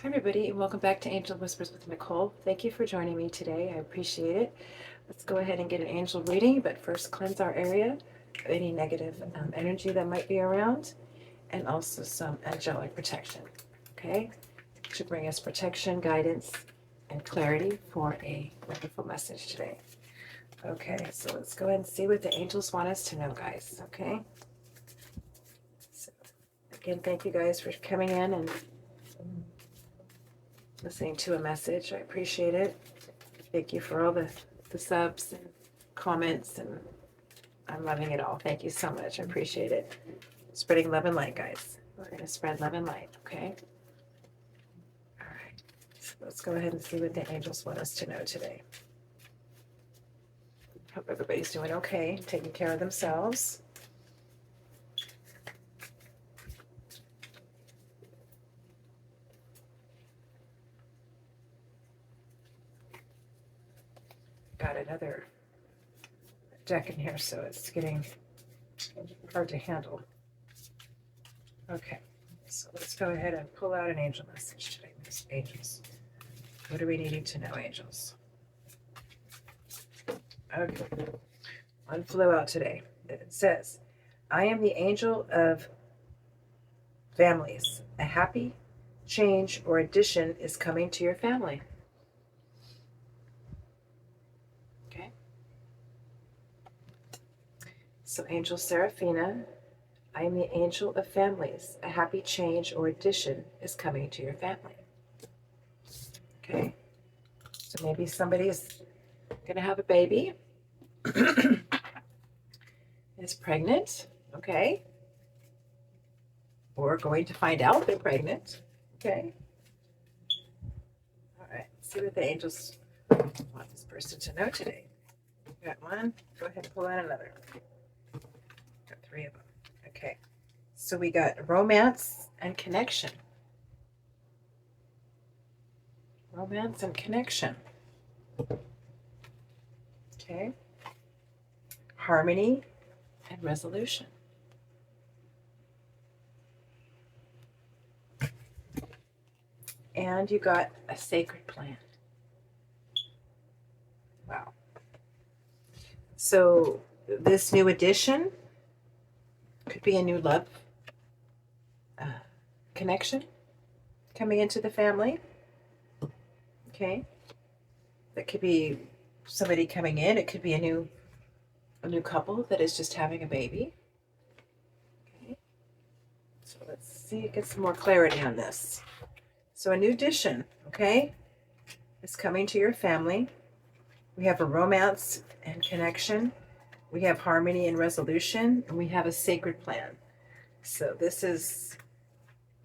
Hi, everybody, and welcome back to Angel Whispers with Nicole. Thank you for joining me today. I appreciate it. Let's go ahead and get an angel reading, but first cleanse our area of any negative energy that might be around, and also some angelic protection. Okay? To bring us protection, guidance, and clarity for a wonderful message today. Okay, so let's go ahead and see what the angels want us to know, guys. Okay? So, again, thank you guys for coming in and listening to a message. I appreciate it. Thank you for all the subs and comments, and I'm loving it all. Thank you so much. I appreciate it. Spreading love and light, guys. We're going to spread love and light, okay? All right. So let's go ahead and see what the angels want us to know today. Hope everybody's doing okay, taking care of themselves. Got another deck in here, so it's getting hard to handle. Okay, so let's go ahead and pull out an angel message today, Miss Angels. What are we needing to know, angels? Okay, one flew out today. It says, I am the angel of families. A happy change or addition is coming to your family. Okay. So, Angel Seraphina, I am the angel of families. A happy change or addition is coming to your family. Okay. So maybe somebody's going to have a baby, is pregnant, okay? Or going to find out they're pregnant, okay? All right, let's see what the angels want this person to know today. Got one, go ahead and pull out another. Got three of them, okay. So we got romance and connection. Romance and connection. Okay. Harmony and resolution. And you got a sacred plan. Wow. So this new addition could be a new love connection coming into the family. Okay. That could be somebody coming in. It could be a new couple that is just having a baby. Okay. So let's see, get some more clarity on this. So a new addition, okay, is coming to your family. We have a romance and connection. We have harmony and resolution, and we have a sacred plan. So this is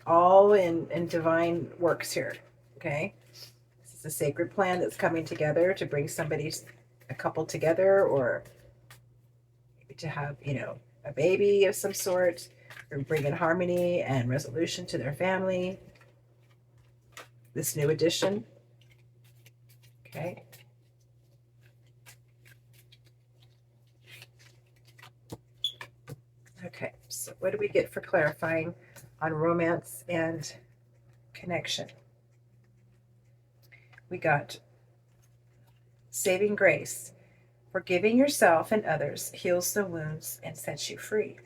all in divine works here, okay? This is a sacred plan that's coming together to bring a couple together, or maybe to have, a baby of some sort, or bring in harmony and resolution to their family. This new addition, okay? Okay, so what do we get for clarifying on romance and connection? We got saving grace. Forgiving yourself and others heals the wounds and sets you free.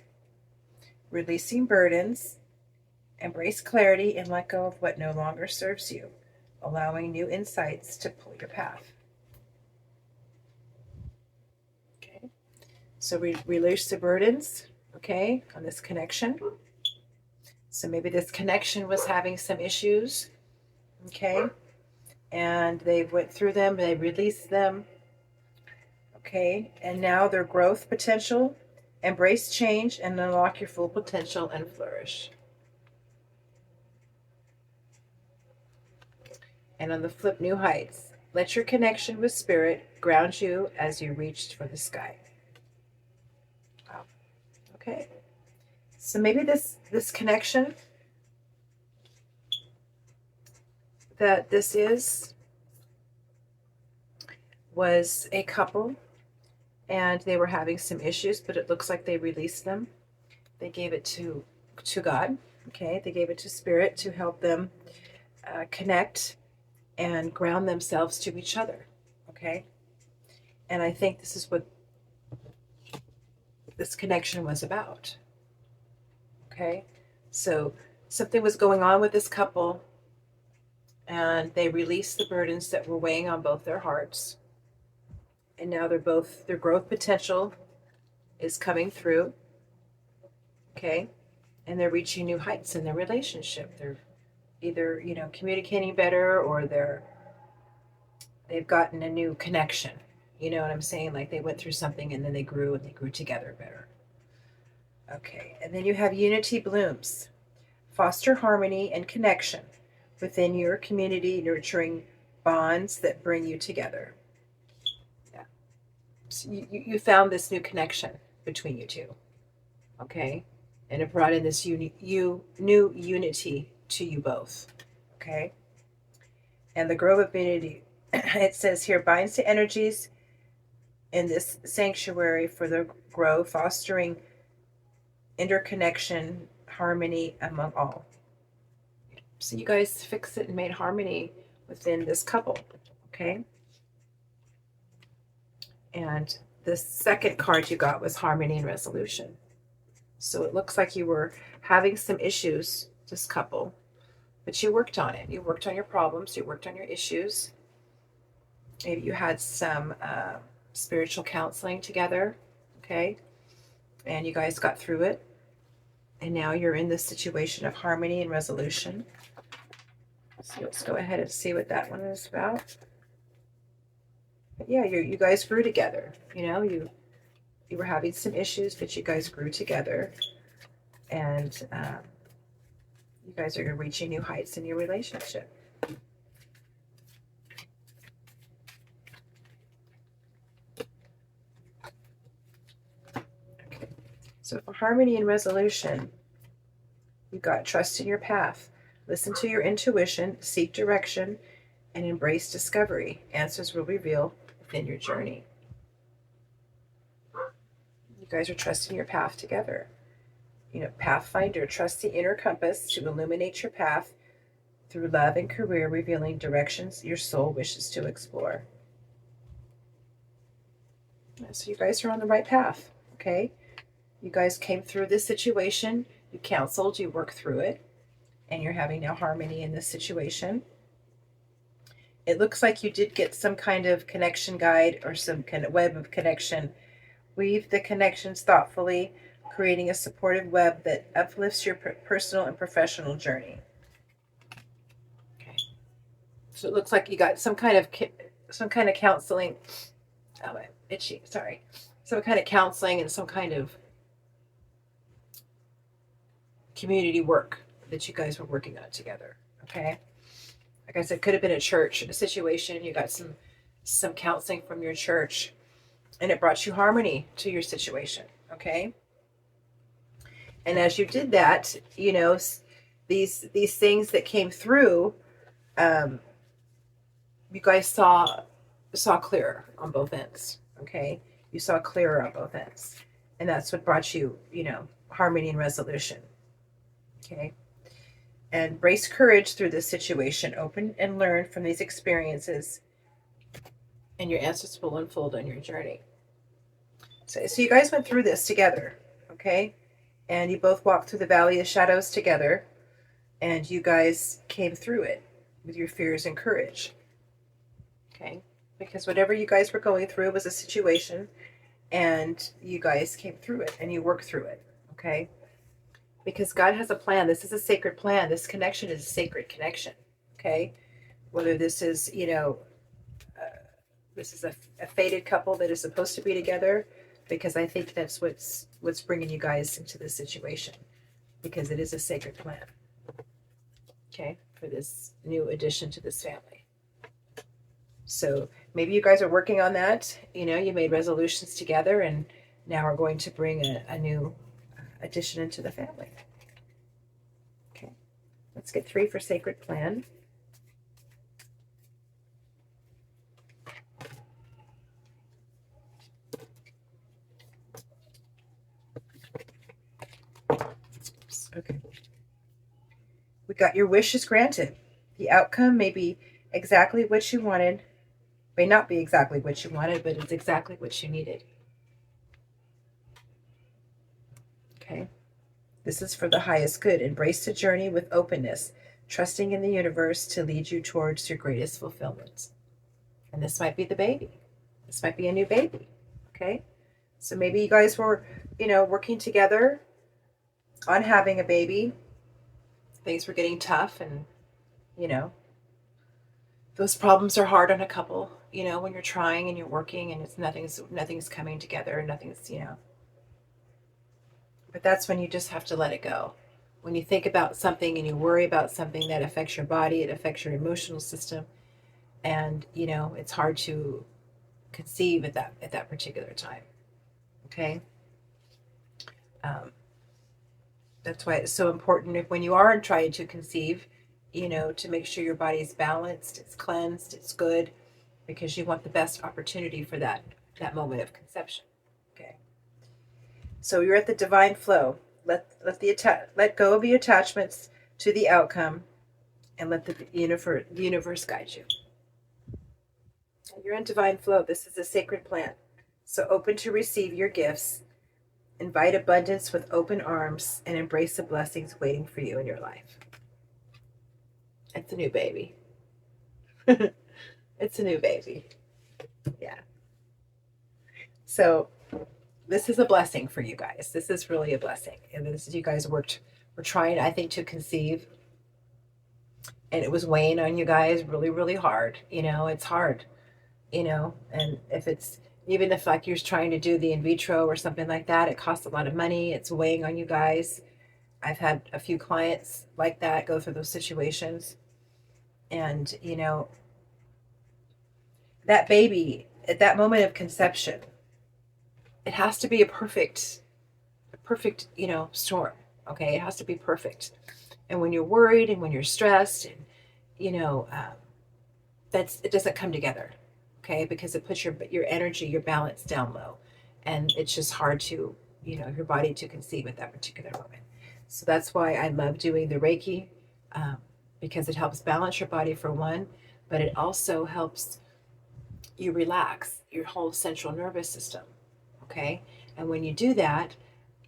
Releasing burdens. Embrace clarity and let go of what no longer serves you, allowing new insights to pull your path. Okay, so we release the burdens, okay, on this connection. So maybe this connection was having some issues, okay, and they went through them, they released them, okay, and now their growth potential, embrace change and unlock your full potential and flourish. And on the flip, new heights. Let your connection with spirit ground you as you reached for the sky. Wow. Okay. So maybe this connection that this was a couple, and they were having some issues, but it looks like they released them. They gave it to God. Okay. They gave it to spirit to help them connect and ground themselves to each other. Okay. And I think this is what this connection was about. Okay. So something was going on with this couple, and they released the burdens that were weighing on both their hearts. And now their growth potential is coming through. Okay. And they're reaching new heights in their relationship. They're either, communicating better, or they've gotten a new connection. You know what I'm saying? Like they went through something and then they grew together better. Okay. And then you have unity blooms. Foster harmony and connection within your community, nurturing bonds that bring you together. Yeah. So you found this new connection between you two. Okay. And it brought in this new unity to you both. Okay. And the grove of unity, it says here, binds to energies in this sanctuary for the grove, fostering interconnection, harmony among all. So you guys fixed it and made harmony within this couple. Okay. And the second card you got was harmony and resolution. So it looks like you were having some issues, this couple, but you worked on it. You worked on your problems. You worked on your issues. Maybe you had some spiritual counseling together. Okay. And you guys got through it. And now you're in this situation of harmony and resolution. So let's go ahead and see what that one is about. But yeah, you guys grew together. You were having some issues, but you guys grew together, and you guys are reaching new heights in your relationship. Okay. So for harmony and resolution, you got trust in your path. Listen to your intuition, seek direction, and embrace discovery. Answers will reveal within your journey. You guys are trusting your path together. Pathfinder, trust the inner compass to illuminate your path through love and career, revealing directions your soul wishes to explore. So you guys are on the right path, okay? You guys came through this situation, you counseled, you worked through it, and you're having now harmony in this situation. It looks like you did get some kind of connection guide or some kind of web of connection. Weave the connections thoughtfully, creating a supportive web that uplifts your personal and professional journey. Okay. So it looks like you got some kind of counseling. Oh, itchy. Sorry. Some kind of counseling and some kind of community work that you guys were working on together. Okay. Like I said, could have been a church, a situation. You got some counseling from your church, and it brought you harmony to your situation. Okay. And as you did that, these things that came through, you guys saw clearer on both ends. Okay. You saw clearer on both ends. And that's what brought you, harmony and resolution. Okay. And embrace courage through this situation. Open and learn from these experiences, and your answers will unfold on your journey. So you guys went through this together. Okay. And you both walked through the valley of shadows together, and you guys came through it with your fears and courage. Okay. Because whatever you guys were going through was a situation, and you guys came through it and you worked through it. Okay. Because God has a plan. This is a sacred plan. This connection is a sacred connection. Okay. Whether this is, this is a fated couple that is supposed to be together, because I think that's what's bringing you guys into this situation, because it is a sacred plan. Okay. For this new addition to this family. So maybe you guys are working on that. You made resolutions together, and now are going to bring a new addition into the family. Okay. Let's get 3 for sacred plan. Okay. We got your wish is granted. The outcome may be exactly what you wanted, may not be exactly what you wanted, but it's exactly what you needed. Okay? This is for the highest good. Embrace the journey with openness, trusting in the universe to lead you towards your greatest fulfillment. And this might be the baby. This might be a new baby. Okay? So maybe you guys were, working together on having a baby. Things were getting tough, and, you know, those problems are hard on a couple, when you're trying and you're working and it's nothing's coming together, nothing's. But that's when you just have to let it go. When you think about something and you worry about something that affects your body, it affects your emotional system, and it's hard to conceive at that particular time. Okay. um, that's why it's so important, if when you are trying to conceive, to make sure your body is balanced, it's cleansed, it's good, because you want the best opportunity for that moment of conception. Okay. So you're at the divine flow. Let go of the attachments to the outcome, and let the universe guide you. You're in divine flow. This is a sacred plan. So open to receive your gifts, invite abundance with open arms, and embrace the blessings waiting for you in your life. It's a new baby. It's a new baby. Yeah. So this is a blessing for you guys. This is really a blessing. And this is, you guys were trying, I think, to conceive, and it was weighing on you guys really, really hard. It's hard, and even if like you're trying to do the in vitro or something like that, it costs a lot of money. It's weighing on you guys. I've had a few clients like that go through those situations. And, that baby at that moment of conception, it has to be a perfect, storm. Okay. It has to be perfect. And when you're worried and when you're stressed, and, you know, um, it doesn't come together. Okay. Because it puts your energy, your balance down low. And it's just hard to, your body to conceive at that particular moment. So that's why I love doing the Reiki, um, because it helps balance your body for one, but it also helps you relax your whole central nervous system. Okay. And when you do that,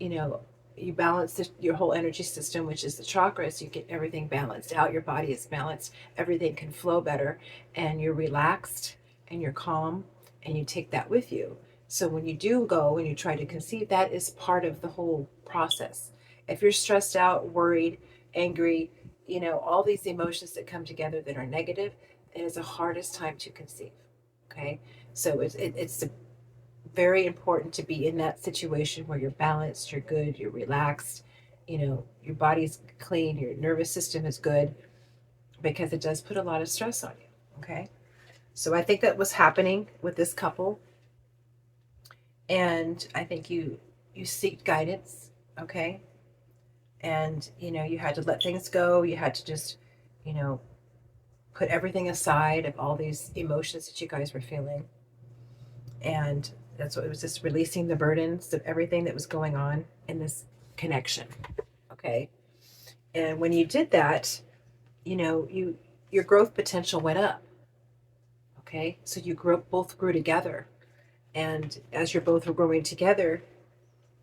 you know, you balance your whole energy system, which is the chakras. You get everything balanced out. Your body is balanced. Everything can flow better, and you're relaxed and you're calm, and you take that with you. So when you do go and you try to conceive, that is part of the whole process. If you're stressed out, worried, angry, all these emotions that come together that are negative, it is the hardest time to conceive. Okay. So it's very important to be in that situation where you're balanced, you're good, you're relaxed, your body's clean, your nervous system is good, because it does put a lot of stress on you. Okay. So I think that was happening with this couple. And I think you seek guidance. Okay. And you had to let things go. You had to just, you know, put everything aside of all these emotions that you guys were feeling. And that's what it was, just releasing the burdens of everything that was going on in this connection. Okay. And when you did that, your growth potential went up. Okay. So both grew together. And as you're both growing together,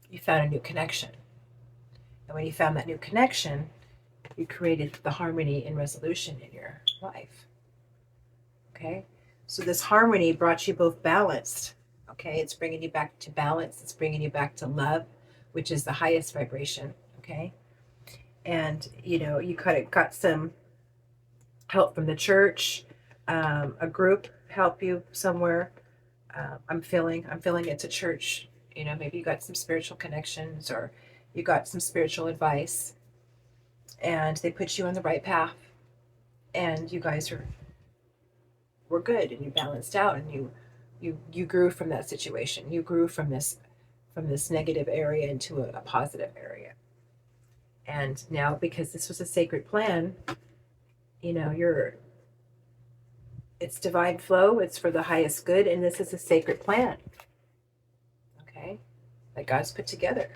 you found a new connection. And when you found that new connection, you created the harmony and resolution in your life. Okay. So this harmony brought you both balanced. Okay. It's bringing you back to balance. It's bringing you back to love, which is the highest vibration. Okay. And, you kind of got some help from the church, a group help you somewhere. I'm feeling it's a church. Maybe you got some spiritual connections, or you got some spiritual advice, and they put you on the right path, and you guys were good, and you balanced out, and you grew from that situation. You grew from this negative area into a positive area. And now, because this was a sacred plan, you're it's divine flow, it's for the highest good, and this is a sacred plan. Okay. That God's put together.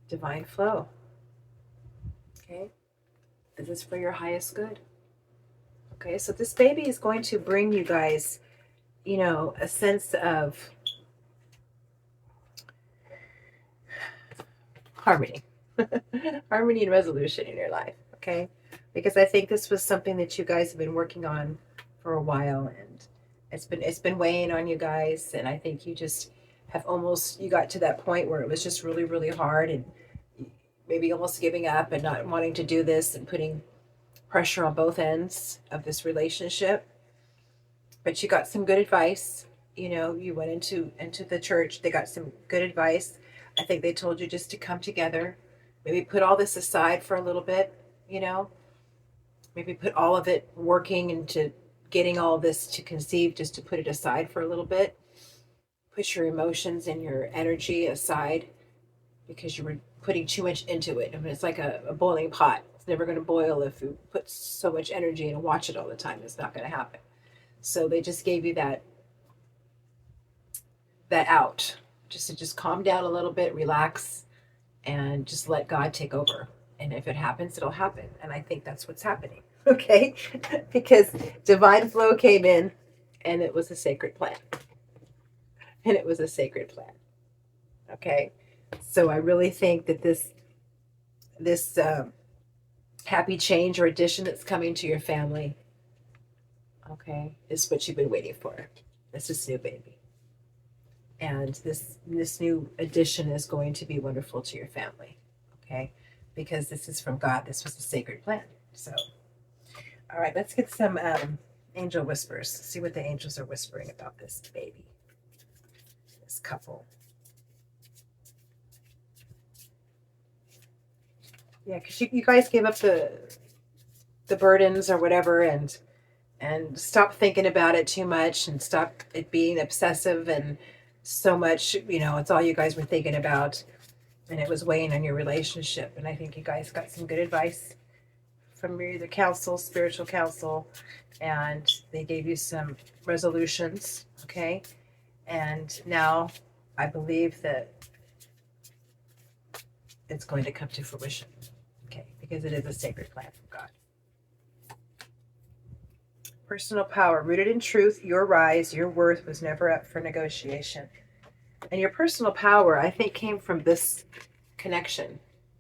Divine flow. Okay. This is for your highest good. Okay, so this baby is going to bring you guys, a sense of harmony, harmony and resolution in your life. Okay, because I think this was something that you guys have been working on for a while, and it's been weighing on you guys, and I think you just have almost you got to that point where it was just really really hard, and maybe almost giving up and not wanting to do this and putting pressure on both ends of this relationship. But you got some good advice. You went into the church. They got some good advice. I think they told you just to come together, maybe put all this aside for a little bit. you know Maybe put all of it working into getting all this to conceive, just to put it aside for a little bit. Put your emotions and your energy aside, because you were putting too much into it. I mean, it's like a boiling pot. It's never going to boil if you put so much energy in and watch it all the time. It's not going to happen. So they just gave you that out, just to just calm down a little bit, relax, and just let God take over. And if it happens, it'll happen. And I think that's what's happening. Okay? Because divine flow came in, and it was a sacred plan. And it was a sacred plan. Okay? So I really think that this happy change or addition that's coming to your family, okay, is what you've been waiting for. It's this new baby. And this new addition is going to be wonderful to your family. Okay? Because this is from God. This was a sacred plan. So, all right, let's get some angel whispers. See what the angels are whispering about this baby, this couple. Yeah, because you guys gave up the burdens or whatever, and stop thinking about it too much, and stop it being obsessive and so much. It's all you guys were thinking about, and it was weighing on your relationship. And I think you guys got some good advice from the council, spiritual council, and they gave you some resolutions. Okay, and now I believe that it's going to come to fruition. Okay, because it is a sacred plan from God. Personal power, rooted in truth, your rise, your worth was never up for negotiation. And your personal power, I think, came from this connection,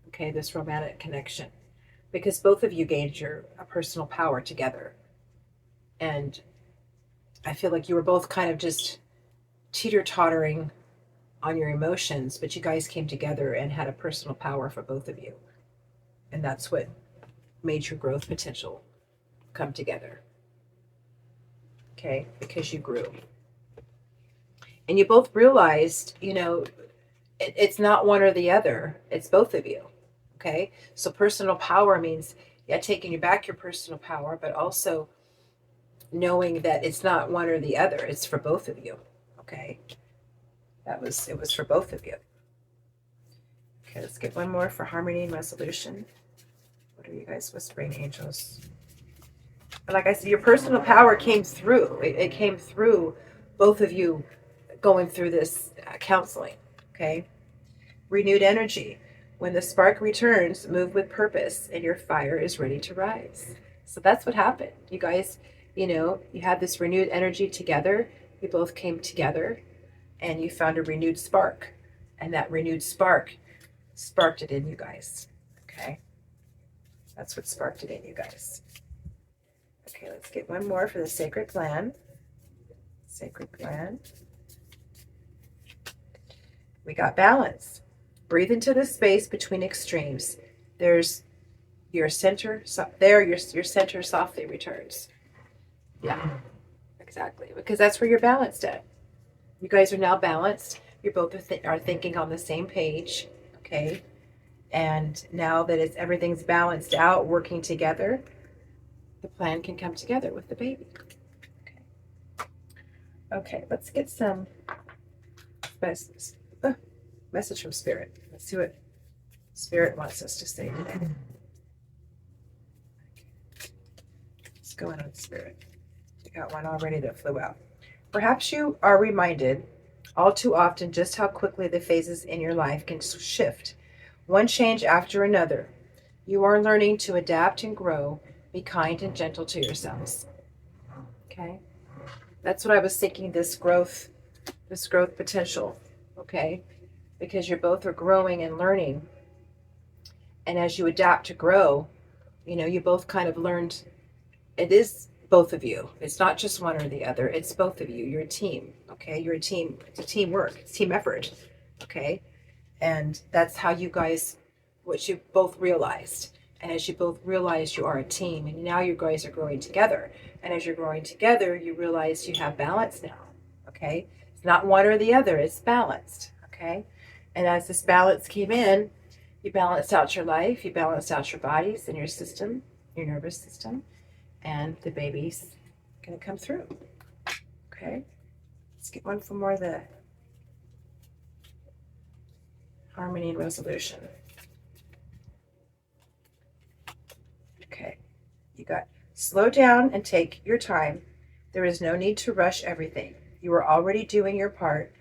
okay, this romantic connection, because both of you gained your personal power together. And I feel like you were both kind of just teeter-tottering on your emotions, but you guys came together and had a personal power for both of you. And that's what made your growth potential come together. Okay, because you grew. And you both realized, it's not one or the other, it's both of you. Okay, so personal power means, yeah, taking you back your personal power, but also knowing that it's not one or the other, it's for both of you. Okay, it was for both of you. Okay, let's get one more for harmony and resolution. What are you guys whispering, angels? Like I said, your personal power came through. It came through both of you going through this counseling. Okay, renewed energy. When the spark returns, move with purpose, and your fire is ready to rise. So that's what happened. You guys, you had this renewed energy together. You both came together, and you found a renewed spark. And that renewed spark sparked it in you guys. Okay? That's what sparked it in you guys. Okay, let's get one more for the sacred plan. Sacred plan. We got balance. Breathe into the space between extremes. There's your center. Your center softly returns. Yeah, exactly. Because that's where you're balanced at. You guys are now balanced. You both are thinking on the same page. Okay, and now that everything's balanced out, working together, the plan can come together with the baby. Okay, let's get some message from Spirit. Let's see what Spirit wants us to say today. What's going on, Spirit? We got one already that flew out. Perhaps you are reminded all too often just how quickly the phases in your life can shift, one change after another. You are learning to adapt and grow, Be kind and gentle to yourselves. Okay? That's what I was thinking, this growth potential. Okay? Because you both are growing and learning. And as you adapt to grow, you both kind of learned it is both of you. It's not just one or the other. It's both of you. You're a team. Okay? You're a team. It's a teamwork. It's team effort. Okay? And that's how you guys, what you both realized. And as you both realized, you are a team, and now you guys are growing together. And as you're growing together, you realize you have balance now. Okay? It's not one or the other, it's balanced. Okay? And as this balance came in, you balanced out your life, you balanced out your bodies and your system, your nervous system, and the baby's gonna come through. Okay? Let's get one for more of the harmony and resolution. Okay, you got slow down and take your time. There is no need to rush everything. You are already doing your part.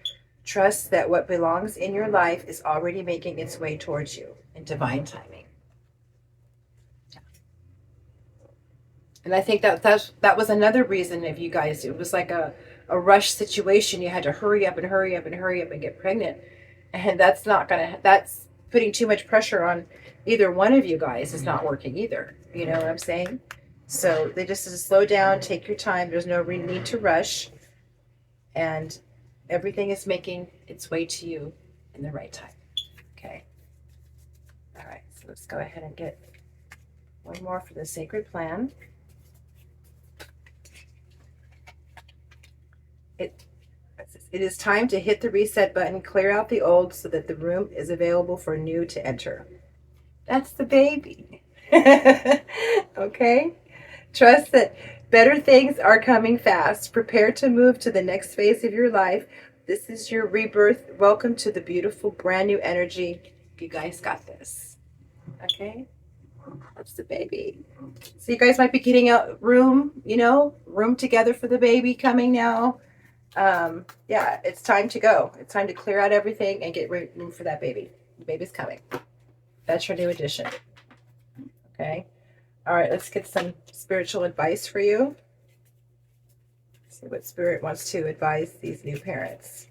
Trust that what belongs in your life is already making its way towards you in divine timing. And I think that was another reason of you guys. It was like a rush situation. You had to hurry up and hurry up and hurry up and get pregnant. And that's putting too much pressure on either one of you guys is not working either. You know what I'm saying? So they just said slow down, take your time. There's no need to rush. And everything is making its way to you in the right time. Okay. All right. So let's go ahead and get one more for the sacred plan. It is time to hit the reset button, clear out the old so that the room is available for new to enter. That's the baby. Okay? Trust that better things are coming fast. Prepare to move to the next phase of your life. This is your rebirth. Welcome to the beautiful brand new energy. You guys got this. Okay? That's the baby. So you guys might be getting a room together for the baby coming now. Yeah, it's time to go. It's time to clear out everything and get room for that baby. The baby's coming. That's your new addition. Okay. All right, let's get some spiritual advice for you. See what Spirit wants to advise these new parents.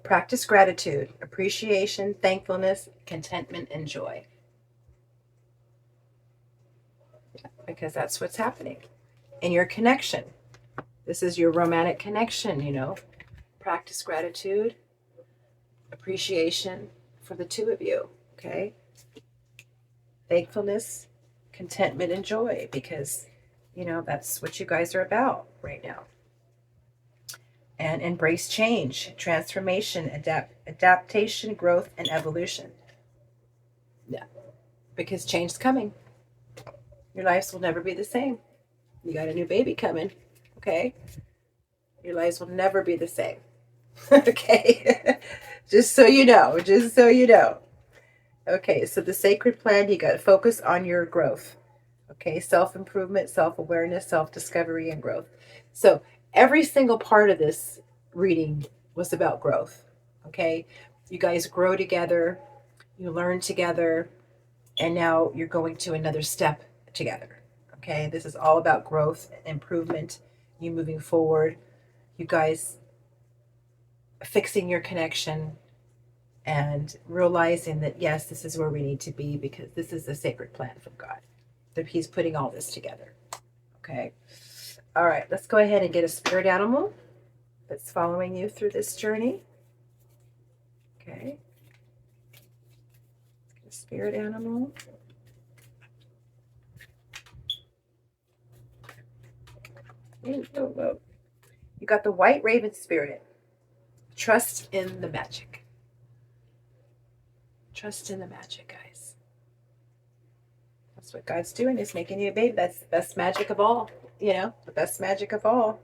Practice gratitude, appreciation, thankfulness, contentment, and joy. Because that's what's happening in your connection. This is your romantic connection, Practice gratitude, appreciation for the two of you, okay? Thankfulness, contentment, and joy, because, that's what you guys are about right now. And embrace change, transformation, adaptation, growth, and evolution. Yeah, because change is coming. Your lives will never be the same. You got a new baby coming, okay? Your lives will never be the same, okay? Just so you know. Okay, so the sacred plan, you got to focus on your growth, okay? Self-improvement, self-awareness, self-discovery, and growth. So every single part of this reading was about growth, okay? You guys grow together, you learn together, and now you're going to another step together, okay? This is all about growth, improvement, you moving forward, you guys fixing your connection and realizing that, yes, this is where we need to be because this is a sacred plan from God, that He's putting all this together, okay? All right, let's go ahead and get a spirit animal that's following you through this journey. Okay. Let's get a spirit animal. Whoa. You got the white raven spirit. Trust in the magic. Trust in the magic, guys. That's what God's doing, is making you a baby. That's the best magic of all, the best magic of all.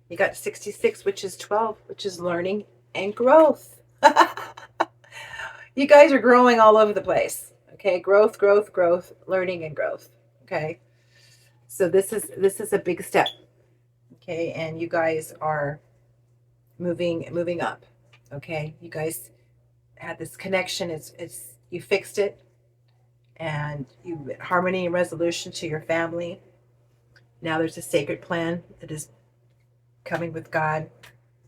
You got 66, which is 12, which is learning and growth. You guys are growing all over the place. Okay, growth, learning and growth. Okay, so this is a big step. Okay, and you guys are moving up. Okay, you guys had this connection. It's you fixed it, and you harmony and resolution to your family. Now there's a sacred plan that is coming with God,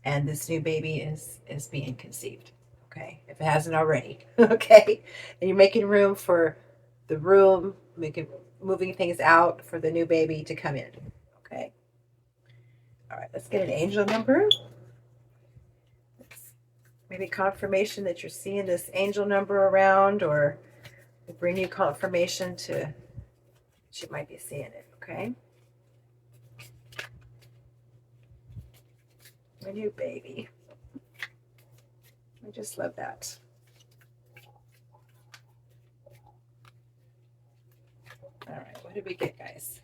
and this new baby is being conceived. Okay, if it hasn't already. Okay, and you're making room for the room, making moving things out for the new baby to come in. Okay. All right, let's get an angel number. Maybe confirmation that you're seeing this angel number around, or bring you confirmation to that you might be seeing it. Okay. My new baby. I just love that. All right, what did we get, guys?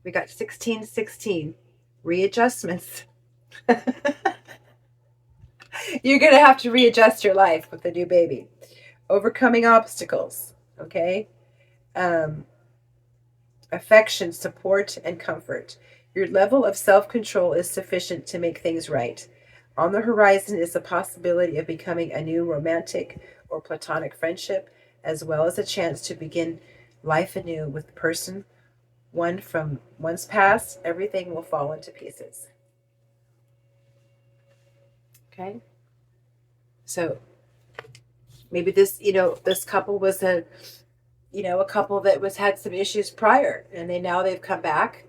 We got 1616 readjustments. You're going to have to readjust your life with the new baby. Overcoming obstacles, okay? Affection, support, and comfort. Your level of self-control is sufficient to make things right. On the horizon is the possibility of becoming a new romantic or platonic friendship, as well as a chance to begin life anew with the person one from one's past. Everything will fall into pieces. Okay? So maybe this, this couple was a couple that was had some issues prior, and they've come back,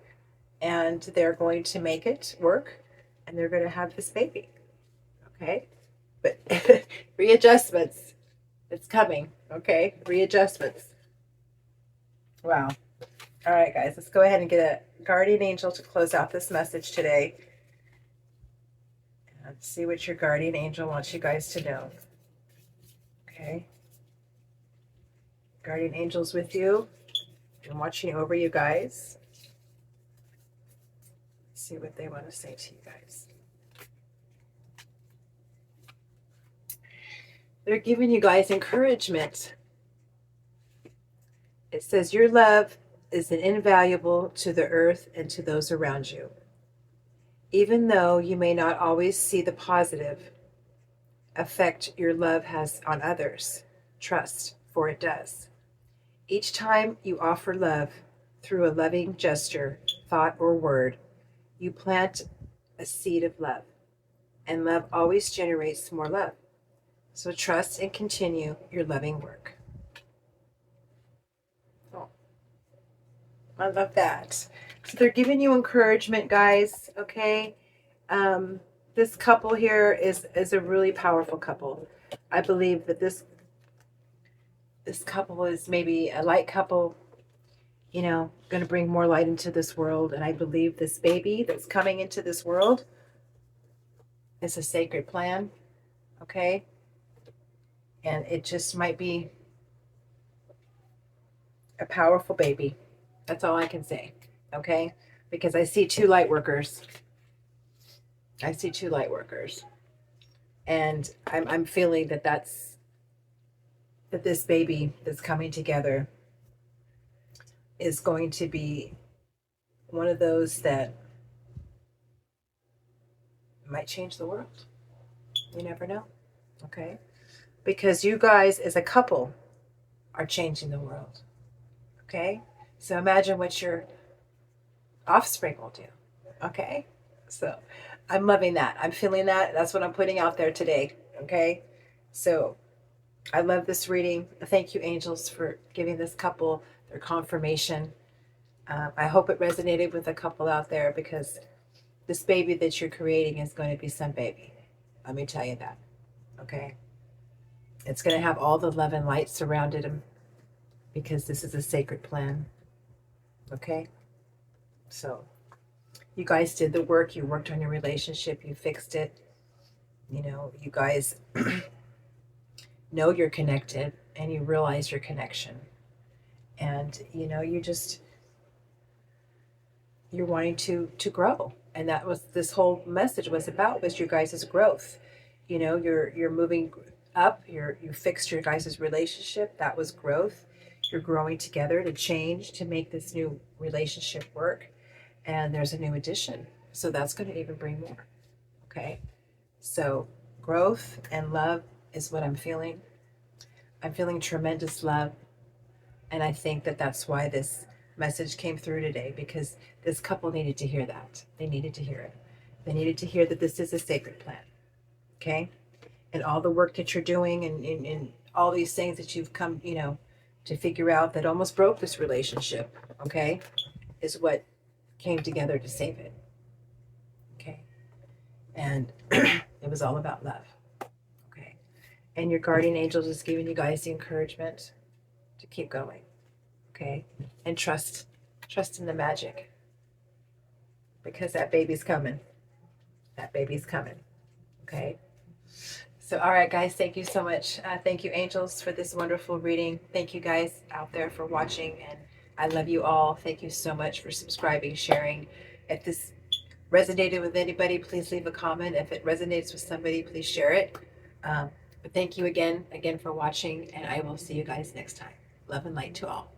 and they're going to make it work, and they're going to have this baby. Okay, but readjustments, it's coming. Okay, readjustments. Wow. All right, guys, let's go ahead and get a guardian angel to close out this message today, and see what your guardian angel wants you guys to know. Okay, guardian angel's with you. I'm watching over you guys. See what they want to say to you guys. They're giving you guys encouragement. It says your love is invaluable to the earth and to those around you. Even though you may not always see the positive effect your love has on others, trust, for it does. Each time you offer love through a loving gesture, thought, or word, you plant a seed of love, and love always generates more love. So trust and continue your loving work. Oh, I love that. So they're giving you encouragement, guys. Okay. This couple here is a really powerful couple. I believe that this couple is maybe a light couple, going to bring more light into this world. And I believe this baby that's coming into this world is a sacred plan. Okay. And it just might be a powerful baby. That's all I can say. Okay. Because I see two light workers. And I'm feeling that this baby that's coming together is going to be one of those that might change the world. You never know. Okay. Because you guys as a couple are changing the world. Okay. So imagine what your offspring will do. Okay. So I'm loving that. I'm feeling that. That's what I'm putting out there today. Okay. So I love this reading. Thank you, angels, for giving this couple their confirmation. I hope it resonated with a couple out there, because this baby that you're creating is going to be some baby. Let me tell you that. Okay. It's going to have all the love and light surrounded him, because this is a sacred plan. Okay. So you guys did the work. You worked on your relationship. You fixed it. You guys know you're connected, and you realize your connection. And, you're wanting to grow. And that was this whole message was about, was your guys' growth. You're moving up. You fixed your guys' relationship. That was growth. You're growing together to change, to make this new relationship work. And there's a new addition. So that's going to even bring more. Okay. So growth and love is what I'm feeling. I'm feeling tremendous love. And I think that that's why this message came through today, because this couple needed to hear that. They needed to hear it. They needed to hear that this is a sacred plan. Okay. And all the work that you're doing, and all these things that you've come, to figure out that almost broke this relationship, okay, is what came together to save it. Okay. And it was all about love. Okay. And your guardian angels is giving you guys the encouragement to keep going. Okay. And trust in the magic, because that baby's coming. That baby's coming. Okay. So, all right, guys, thank you so much. Thank you, angels, for this wonderful reading. Thank you, guys, out there for watching. And I love you all. Thank you so much for subscribing, sharing. If this resonated with anybody, please leave a comment. If it resonates with somebody, please share it. But thank you again for watching. And I will see you guys next time. Love and light to all.